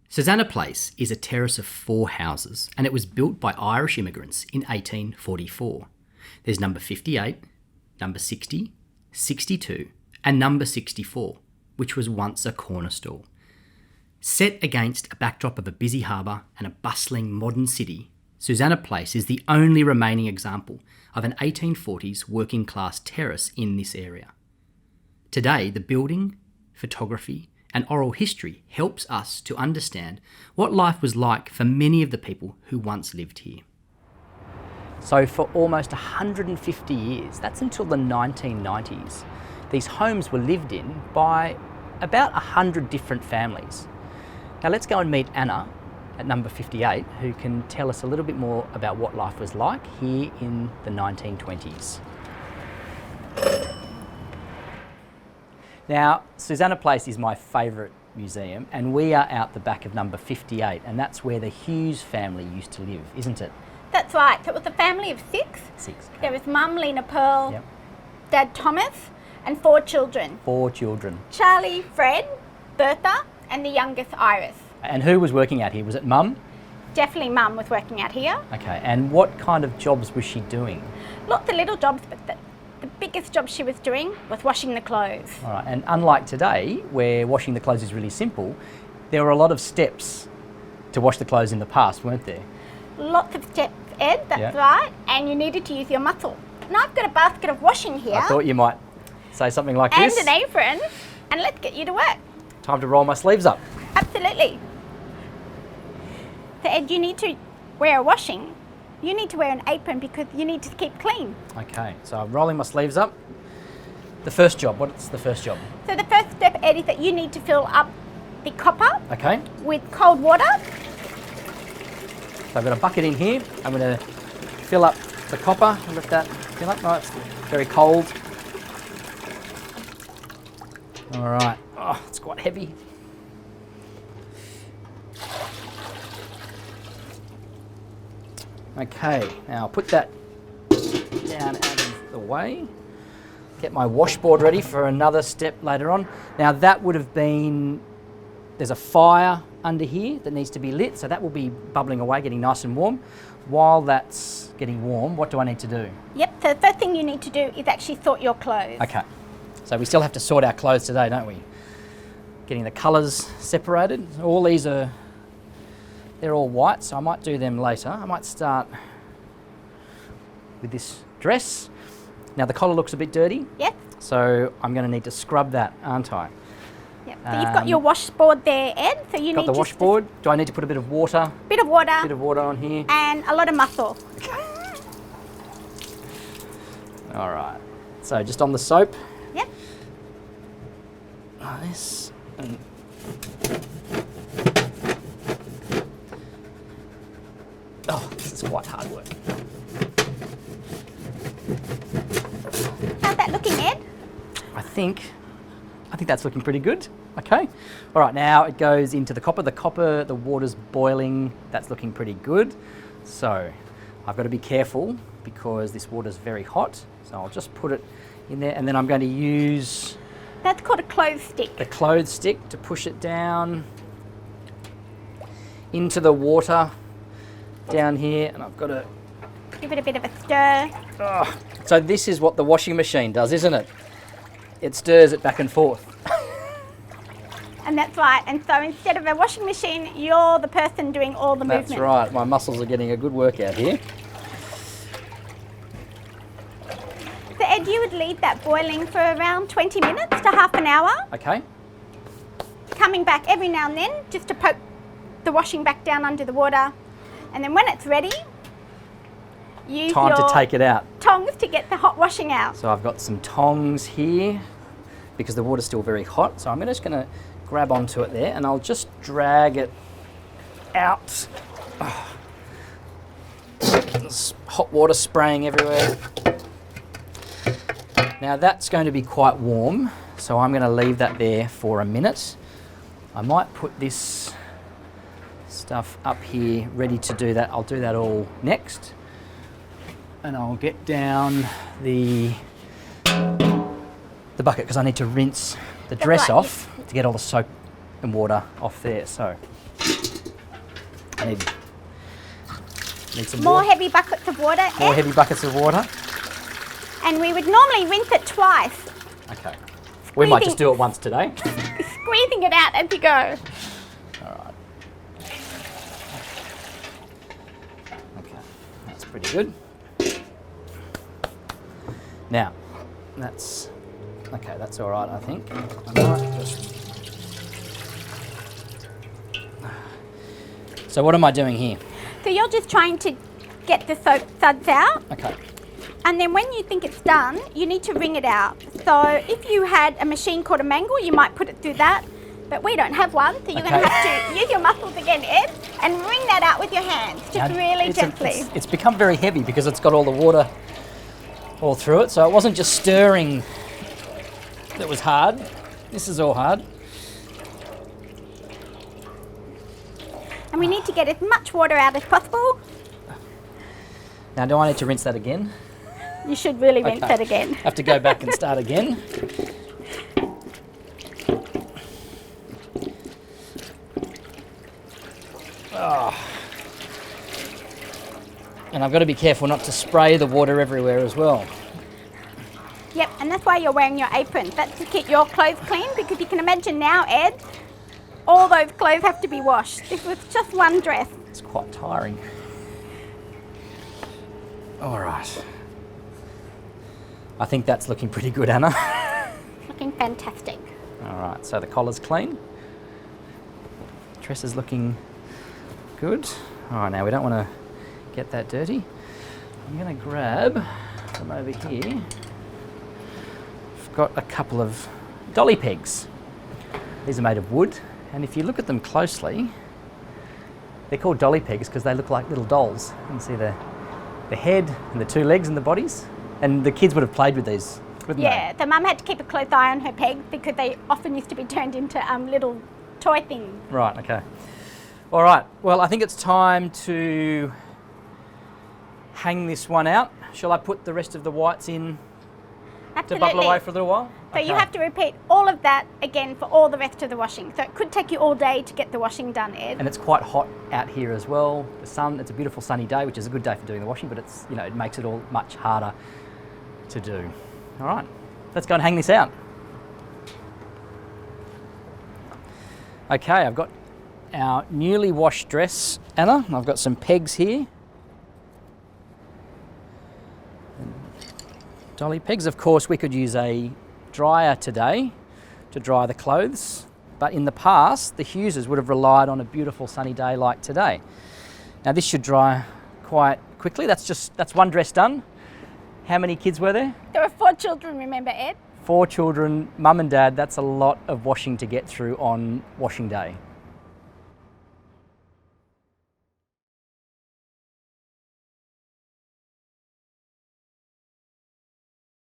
Susannah Place is a terrace of 4 houses, and it was built by Irish immigrants in 1844. There's number 58, number 60, 62, and number 64, which was once a corner store. Set against a backdrop of a busy harbour and a bustling modern city, Susannah Place is the only remaining example of an 1840s working class terrace in this area. Today, the building, photography, and oral history helps us to understand what life was like for many of the people who once lived here. So for almost 150 years, that's until the 1990s, these homes were lived in by about 100 different families. Now let's go and meet Anna at number 58, who can tell us a little bit more about what life was like here in the 1920s. Now, Susannah Place is my favourite museum, and we are out the back of number 58, and that's where the Hughes family used to live, isn't it? That's right. So it was a family of 6. 6. Okay. There was Mum, Lena Pearl, Yep. Dad, Thomas, and 4 children. 4 children. Charlie, Fred, Bertha, and the youngest, Iris. And who was working out here? Was it Mum? Definitely Mum was working out here. Okay, and what kind of jobs was she doing? Lots of little jobs, but the biggest job she was doing was washing the clothes. All right, and unlike today, where washing the clothes is really simple, there were a lot of steps to wash the clothes in the past, weren't there? Lots of steps, Ed, that's Yeah. right, and you needed to use your muscle. Now I've got a basket of washing here. I thought you might say something like and this. an apron, and let's get you to work. Time to roll my sleeves up. Absolutely. So Ed, you need to wear a washing. You need to wear an apron because you need to keep clean. Okay, so I'm rolling my sleeves up. The first job, what's the first job? So the first step, Ed, is that you need to fill up the copper Okay, with cold water. so I've got a bucket in here. I'm going to fill up the copper and let that fill up. Oh, it's very cold. All right, oh, it's quite heavy. Okay, now I'll put that down out of the way. Get my washboard ready for another step later on. Now that would have been, there's a fire under here that needs to be lit, so that will be bubbling away, getting nice and warm. While that's getting warm, what do I need to do? Yep, so the first thing you need to do is actually sort your clothes. Okay, so we still have to sort our clothes today, don't we? Getting the colours separated. All these are, they're all white, so I might do them later. I might start with this dress. Now the collar looks a bit dirty, Yes, so I'm going to need to scrub that, aren't I? yep. So you've got your washboard there, Ed, so you Got need the just washboard. Do I need to put a bit of water? a bit of water Bit of water on here. and a lot of muscle. All right. So just on the soap, Yep. like this. And oh, this is quite hard work. How's that looking, Ed? I think that's looking pretty good. Okay. All right, now it goes into the copper. The water's boiling. That's looking pretty good. So I've got to be careful because this water's very hot. So I'll just put it in there, and then I'm going to use That's called a clothes stick. the clothes stick to push it down into the water down here, and I've got to. Give it a bit of a stir. Oh, so this is what the washing machine does, isn't it? It stirs it back and forth. And that's right. And so instead of a washing machine, you're the person doing all the movement. That's right. My muscles are getting a good workout here. So Ed, you would leave that boiling for around 20 minutes to half an hour. Okay. Coming back every now and then just to poke the washing back down under the water. And then when it's ready, use Time your to take it out. tongs to get the hot washing out. So I've got some tongs here because the water's still very hot. So I'm just going to grab onto it there, and I'll just drag it out. Oh. There's hot water spraying everywhere. Now that's going to be quite warm, so I'm going to leave that there for a minute. I might put this stuff up here ready to do that. I'll do that all next. And I'll get down the bucket because I need to rinse the dress right, off to get all the soap and water off there. So Need some More water. heavy buckets of water, More Ed. heavy buckets of water. And we would normally rinse it twice, Okay. We might just do it once today. squeezing it out as you go. Alright. Okay, that's pretty good. Now, that's alright, I think. So what am I doing here? So you're just trying to get the soap suds out, Okay. and then when you think it's done, you need to wring it out. So if you had a machine called a mangle, you might put it through that, but we don't have one, so you're going to have to use your muscles again, Ed, and wring that out with your hands, just really gently. It's become very heavy because it's got all the water all through it, so it wasn't just stirring that was hard. This is all hard. And we need to get as much water out as possible. Now, do I need to rinse that again? You should really rinse that again. Have to go back and start again. And I've got to be careful not to spray the water everywhere as well. Yep, and that's why you're wearing your apron. That's to keep your clothes clean, because you can imagine now, Ed, all those clothes have to be washed. This was just one dress. It's quite tiring. All right. I think that's looking pretty good, Anna. Looking fantastic. All right, so the collar's clean. Dress is looking good. All right, now we don't want to get that dirty. I'm going to grab from over here. I've got a couple of dolly pegs. These are made of wood, and if you look at them closely, they're called dolly pegs because they look like little dolls. You can see the head and the two legs and the bodies. And the kids would have played with these, wouldn't Yeah, the mum had to keep a close eye on her pegs because they often used to be turned into little toy things. they? Right, okay. All right, well, I think it's time to hang this one out. Shall I put the rest of the whites in to bubble away for a little while? So you have to repeat all of that again for all the rest of the washing. So it could take you all day to get the washing done, Ed. And it's quite hot out here as well. The sun, it's a beautiful sunny day, which is a good day for doing the washing, but it's, it makes it all much harder to do. All right, let's go and hang this out. Okay, I've got our newly washed dress, Anna. I've got some pegs here. Dolly pegs. Of course, we could use a dryer today to dry the clothes, but in the past, the Hugheses would have relied on a beautiful sunny day like today. Now, this should dry quite quickly. That's one dress done. How many kids were there? There were 4 children, remember, Ed? 4 children, mum and dad. That's a lot of washing to get through on washing day.